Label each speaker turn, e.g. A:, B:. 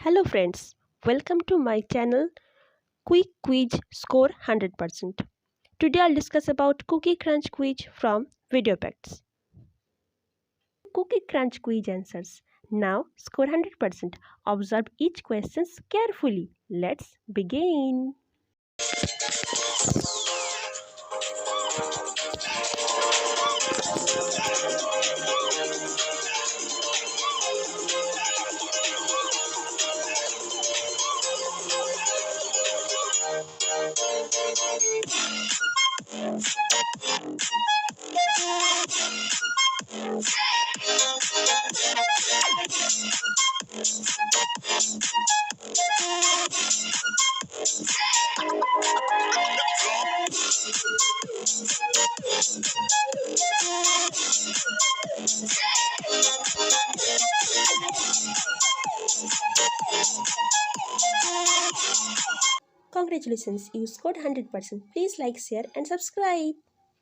A: Hello friends, welcome to my channel Quick Quiz Score 100%. Today I'll discuss about Cookie Crunch quiz from Videofacts. Cookie Crunch quiz answers. Now score 100%. Observe each question carefully. Let's begin. Congratulations, you scored 100%. Please like, share and subscribe.